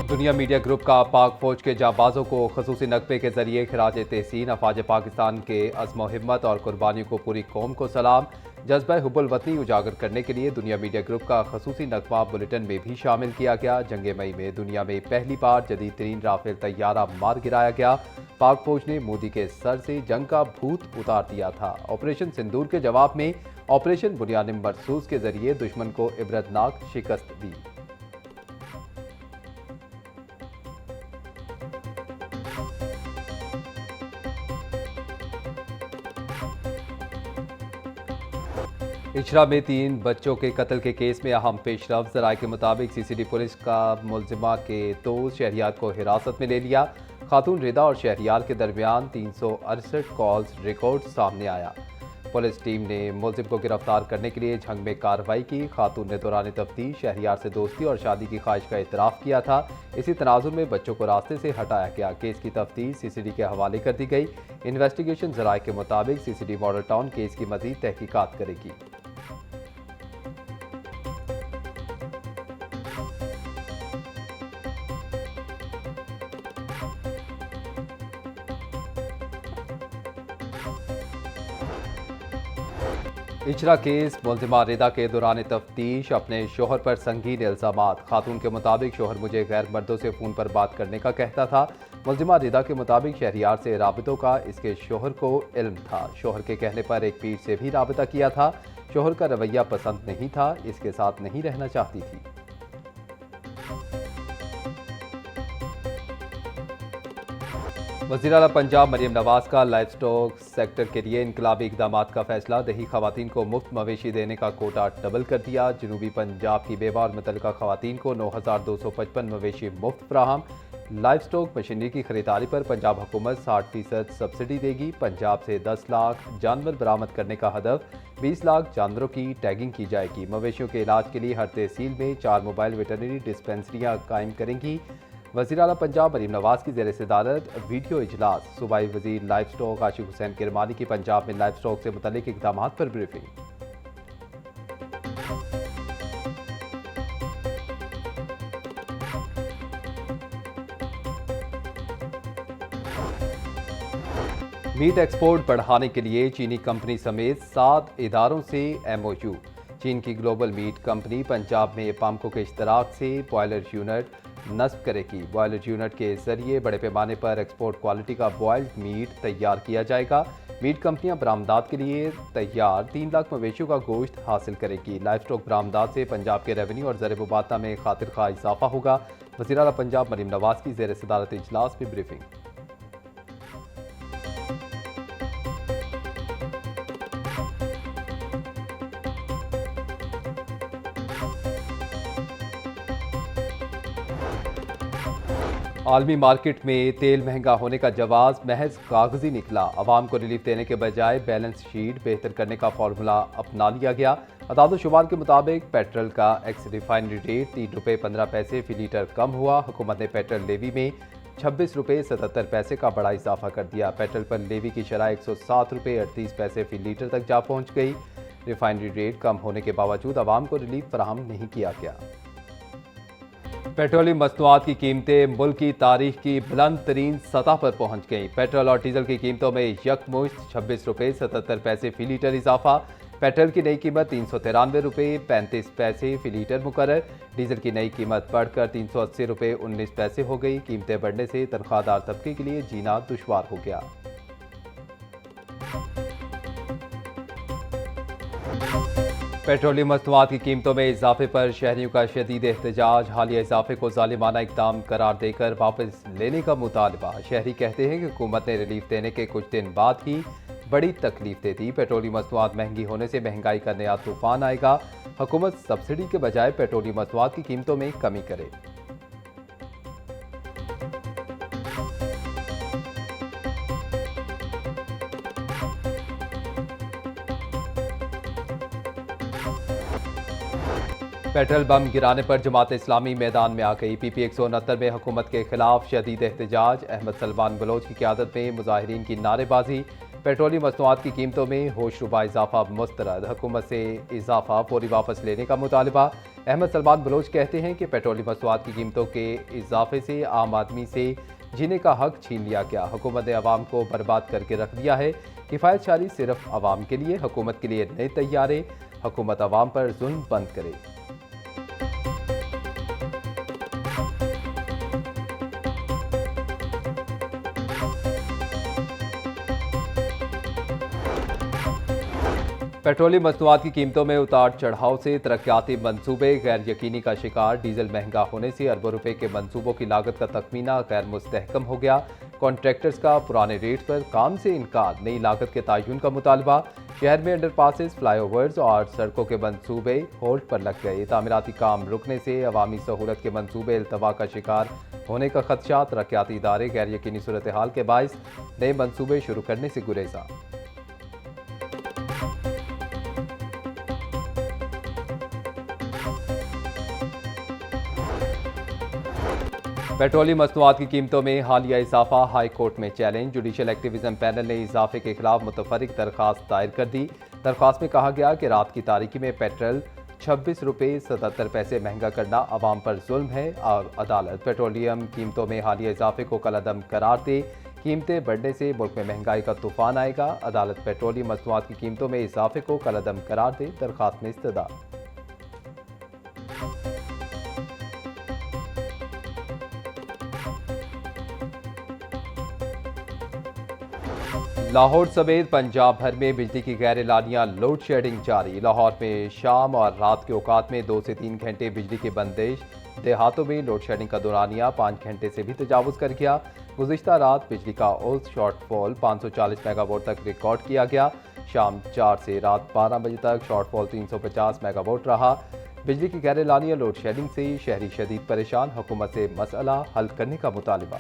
दुनिया media group का पाक फौज के जाबाजों को खसूसी नकबे के जरिए खिराज तहसीन। अफवाज पाकिस्तान के अज़्म हिम्मत और कुर्बानियों को पूरी कौम को सलाम। जज्बा हुब्बुल वतनी उजागर करने के लिए दुनिया मीडिया ग्रुप का खसूसी नकबा बुलेटिन में भी शामिल किया गया। जंग मई में दुनिया में पहली बार जदीद तरीन राफेल तैयारा मार गिराया गया। पाक फौज ने मोदी के सर से जंग का भूत उतार दिया था। ऑपरेशन सिंदूर के जवाब में ऑपरेशन बुनियाद मरसूस के जरिए दुश्मन को इबरतनाक शिकस्त दी। इचरा में 3 बच्चों के कत्ल के केस में अहम पेशरफ। जराये के मुताबिक सीसीडी पुलिस का मुलजिमा के 2 शहरियार को हिरासत में ले लिया। खातून रिदा और शहरियार के दरमियान 368 कॉल्स रिकॉर्ड सामने आया। पुलिस टीम ने मुलजिम को गिरफ्तार करने के लिए झंग में कार्रवाई की। खातून ने दौरान तफ्तीश शहरियार से दोस्ती और शादी की ख्वाहिश का इतराफ़ किया था। इसी तनाजुर में बच्चों को रास्ते से हटाया गया। केस की तफ्तीश सीसीडी के हवाले कर दी गई। इन्वेस्टिगेशन जराये के मुताबिक सीसीडी मॉडल टाउन केस की मजीद तहकीकात करेगी। इचरा केस मुलजिमा रिदा के दौरान तफ्तीश अपने शोहर पर संगीन इल्जामात। खातून के मुताबिक शोहर मुझे गैर मर्दों से फ़ोन पर बात करने का कहता था। मुलजिमा रिदा के मुताबिक शहरियार से राबितों का इसके शोहर को इल्म था। शोहर के कहने पर एक पीर से भी राबिता किया था। शोहर का रवैया पसंद नहीं था, इसके साथ नहीं रहना चाहती थी। वज़ीर आला पंजाब मरियम नवाज का लाइफ स्टॉक सेक्टर के लिए इनकलाबी इकदाम का फैसला। दही खवातीन को मुफ्त मवेशी देने का कोटा डबल कर दिया। जनूबी पंजाब की बेवा और मुतल्लिका खवातीन को 9255 मवेशी मुफ्त फराहम। लाइफ स्टॉक मशीनरी की खरीदारी पर पंजाब हुकूमत 60% सब्सिडी देगी। पंजाब से 10 लाख जानवर बरामद करने का हदफ। 20 लाख जानवरों की टैगिंग की जाएगी। मवेशियों के इलाज के लिए हर तहसील में 4 मोबाइल वेटरनरी डिस्पेंसरियाँ कायम करेंगी। वज़ीर आला पंजाब मरीम नवाज की ज़ेर सदारत वीडियो इजलास। सूबाई वज़ीर लाइफ स्टॉक आशिक हुसैन किरमानी की पंजाब में लाइफ स्टॉक से मुतल्लिक इक़दाम पर ब्रीफिंग। मीट एक्सपोर्ट बढ़ाने के लिए चीनी कंपनी समेत 7 इदारों से MOU। चीन की ग्लोबल मीट कंपनी पंजाब में पामको के इश्तराक से बॉयलर यूनिट नस्ब करेगी। बॉयलर यूनिट के जरिए बड़े पैमाने पर एक्सपोर्ट क्वालिटी का बॉयल्ड मीट तैयार किया जाएगा। मीट कंपनियां बरामदात के लिए तैयार 3 लाख मवेशियों का गोश्त हासिल करेगी। लाइफ स्टॉक बरामदात से पंजाब के रेवेन्यू और ज़र मुबादला में खातिर खा इजाफा होगा। वज़ीर आला पंजाब मरीम नवाज की ज़ेर सदारत इजलास में ब्रीफिंग। आलमी मार्केट में तेल महंगा होने का जवाब महज कागजी निकला। अवाम को रिलीफ देने के बजाय बैलेंस शीट बेहतर करने का फार्मूला अपना लिया गया। अदाद शुमार के मुताबिक पेट्रोल का एक्स रिफाइनरी रेट 3 रुपये 15 पैसे फी लीटर कम हुआ। हुकूमत ने पेट्रोल लेवी में 26 रुपये 77 पैसे का बड़ा इजाफा कर दिया। पेट्रोल पर लेवी की शरह 107 रुपये 38 पैसे फी लीटर तक जा पहुँच गई। रिफाइनरी रेट कम होने के बावजूद अवाम को रिलीफ फराहम नहीं किया गया। पेट्रोलियम मसनूआत की कीमतें मुल्क की तारीख की बुलंद तरीन सतह पर पहुंच गईं। पेट्रोल और डीजल की कीमतों में यकमुश्त 26 रुपये 77 पैसे फी लीटर इजाफा। पेट्रोल की नई कीमत 393 रुपये 35 पैसे फी लीटर मुकर्रर। डीजल की नई कीमत बढ़कर 380 रुपये 19 पैसे हो गई। कीमतें बढ़ने से तनख्वाहदार तबके के लिए जीना दुश्वार हो गया। पेट्रोलियम मसनूआत की कीमतों में इजाफे पर शहरियों का शदीद एहतजाज। हालिया इजाफे को जालिमाना इक़दाम करार देकर वापस लेने का मुतालबा। शहरी कहते हैं कि हुकूमत ने रिलीफ देने के कुछ दिन बाद ही बड़ी तकलीफ दे दी। पेट्रोलियम मसनूआत महंगी होने से महंगाई का नया तूफान आएगा। हुकूमत सब्सिडी के बजाय पेट्रोलियम मसनूआत की कीमतों में कमी करे। पेट्रोल बम गिराने पर जमात इस्लामी मैदान में आ गई। PP 169 में हुकूमत के खिलाफ शदीद एहतजाज। अहमद सलमान बलोच की क़यादत में मुजाहिरीन की नारेबाजी। पेट्रोलियम मसनूआत की कीमतों में होशरुबा इजाफा मुस्तरद, हुकूमत से इजाफा फौरी वापस लेने का मुतालबा। अहमद सलमान बलोच कहते हैं कि पेट्रोलियम मसनूआत की कीमतों के इजाफे से आम आदमी से जीने का हक छीन लिया गया। हुकूमत ने अवाम को बर्बाद करके रख दिया है। किफ़ायत शारी सिर्फ अवाम के लिए, हुकूमत के लिए नए तैयारे। हुकूमत अवाम पर जुल्म बंद करे। पेट्रोलियम मसनूआत की कीमतों में उतार चढ़ाव से तरक्याती मंसूबे गैर यकीनी का शिकार। डीजल महंगा होने से अरबों रुपए के मंसूबों की लागत का तखमीना गैर मुस्तहकम हो गया। कॉन्ट्रैक्टर्स का पुराने रेट पर काम से इनकार, नई लागत के तयन का मुतालबा। शहर में अंडरपासेस, फ्लाईओवर्स और सड़कों के मंसूबे होल्ड पर लग गए। तामीराती काम रुकने से अवामी सहूलत के मंसूबे अल्तवा का शिकार होने का खदशा। तरक्याती इदारे गैर यकीनी सूरत हाल के बायस नए मंसूबे शुरू करने से गुरेजा। पेट्रोलियम मसनूआत की कीमतों में हालिया इजाफा हाई कोर्ट में चैलेंज। जुडिशल एक्टिविज्म पैनल ने इजाफे के खिलाफ मुतफरिक दरखास्त दायर कर दी। दरखास्त में कहा गया कि रात की तारीकी में पेट्रोल 26 रुपये 77 पैसे महंगा करना अवाम पर जुल्म है और अदालत पेट्रोलियम कीमतों में हालिया इजाफे को कलअदम करार दे। कीमतें बढ़ने से मुल्क में महंगाई का तूफान आएगा। अदालत पेट्रोलियम मसनूआत की कीमतों में इजाफे को कलअदम करार दे। दरखास्त में इस्तदा। लाहौर समेत पंजाब भर में बिजली की गैर एलानिया लोड शेडिंग जारी। लाहौर में शाम और रात के औकात में 2 से 3 घंटे बिजली की बंदिश। देहातों में लोड शेडिंग का दौरानिया 5 घंटे से भी तजावुज कर गया। गुज़िश्ता रात बिजली का औसत शॉर्टफॉल 540 मेगावाट तक रिकॉर्ड किया गया। शाम 4 से रात 12 बजे तक शॉर्टफॉल 350 मेगावाट रहा। बिजली की गैर एलानिया लोड शेडिंग से शहरी शदीद परेशान, हुकूमत से मसला हल करने का मुतालबा।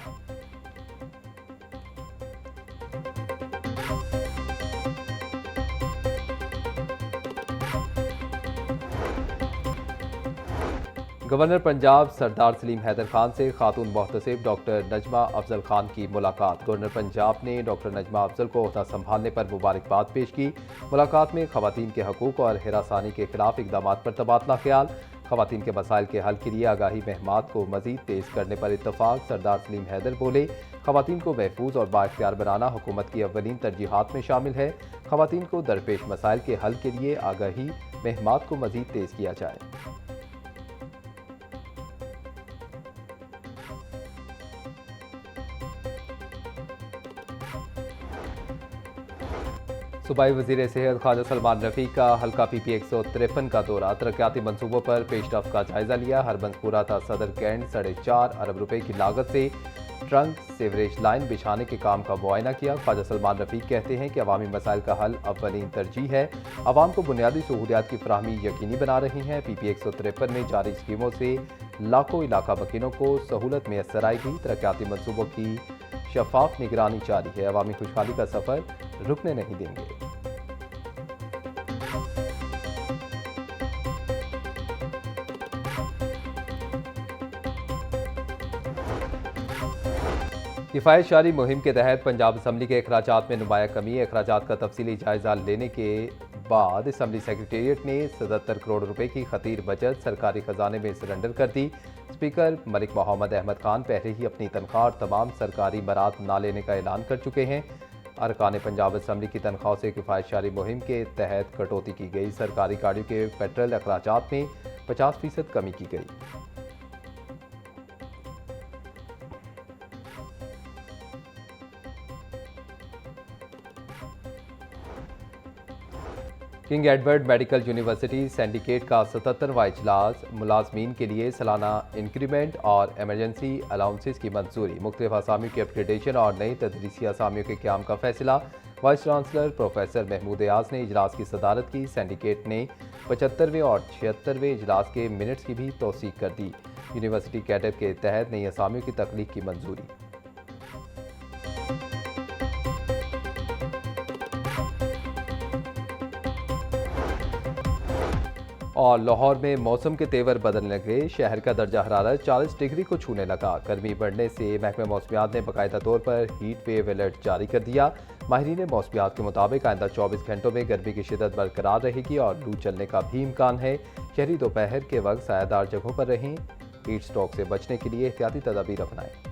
गवर्नर पंजाब सरदार सलीम हैदर खान से खातून मोहतसिब डॉक्टर नजमा अफजल खान की मुलाकात। गवर्नर पंजाब ने डॉक्टर नजमा अफजल को ओहदा संभालने पर मुबारकबाद पेश की। मुलाकात में खवातीन के हकूक और हिरासानी के खिलाफ इकदाम पर तबादला ख्याल। खवातीन के मसाइल के हल के लिए आगाही महमात को मजीद तेज करने पर इत्तफाक। सरदार सलीम हैदर बोले, खवातीन को महफूज और बाइख्तियार बनाना हुकूमत की अव्वलीन तरजीहात में शामिल है। खवातीन को दरपेश मसाइल के हल के लिए आगाही महमात को मजीद तेज किया जाए। सूबाई वज़ीर सेहत ख्वाजा सलमान रफ़ीक का हल्का PP 153 का दौरा। तरक्याती मनसूबों पर पेशरफ का जायजा लिया। हरबंसपुरा था सदर कैंट 4.5 अरब रुपए की लागत से ट्रंक सीवरेज लाइन बिछाने के काम का मुआयना किया। ख्वाजा सलमान रफ़ीक कहते हैं कि अवामी मसाइल का हल अव्वलीन तरजीह है। अवाम को बुनियादी सहूलियात की फराहमी यकीनी बना रही हैं। PP 153 में जारी स्कीमों से लाखों इलाका मकीनों को सहूलत मैसर आएगी। तरक्याती मनसूबों की शफाफ निगरानी जारी है। अवामी खुशहाली का सफ़र रुकने नहीं देंगे। किफ़ायत शारी मुहिम के तहत पंजाब असम्बली के अखराजात में नुमाया कमी। अखराजात का तफसीली जायजा लेने के बाद असम्बली सेक्रेटेरिएट ने 77 करोड़ रुपए की खतीर बचत सरकारी खजाने में सरेंडर कर दी। स्पीकर मलिक मोहम्मद अहमद खान पहले ही अपनी तनख्वाह और तमाम सरकारी मराद ना लेने का ऐलान कर चुके हैं। अरकान पंजाब असम्बली की तनख्वाह से किफ़ायत शारी मुहिम के तहत कटौती की गई। सरकारी गाड़ियों के पेट्रोल अखराजात में 50% कमी की गई। King Edward medical university syndicate का 77वां इजलास। मुलाजमीन के लिए सालाना इंक्रीमेंट और एमरजेंसी अलाउंसेस की मंजूरी। मुख्तलिफ असामियों के अपग्रेडेशन और नई तदरीसी असामियों के क़याम का फैसला। Vice chancellor professor Mahmood Ayaz ने इजलास की सदारत की। सिंडिकेट ने 75वें और 76वें इजलास के मिनट्स की भी तौसीक कर दी। यूनिवर्सिटी कैडर के तहत नई असामियों की तख्लीक की मंजूरी। और लाहौर में मौसम के तेवर बदलने लगे। शहर का दर्जा हरारत 40 डिग्री को छूने लगा। गर्मी बढ़ने से महकमे मौसमियात ने बाकायदा तौर पर हीट वेव अलर्ट जारी कर दिया। माहिरीन मौसमियात के मुताबिक आइंदा 24 घंटों में गर्मी की शिदत बरकरार रहेगी और लू चलने का भी इम्कान है। शहरी दोपहर के वक्त सायादार जगहों पर रहें। हीट स्ट्रोक से बचने के लिए एहतियाती तदाबीर अपनाएं।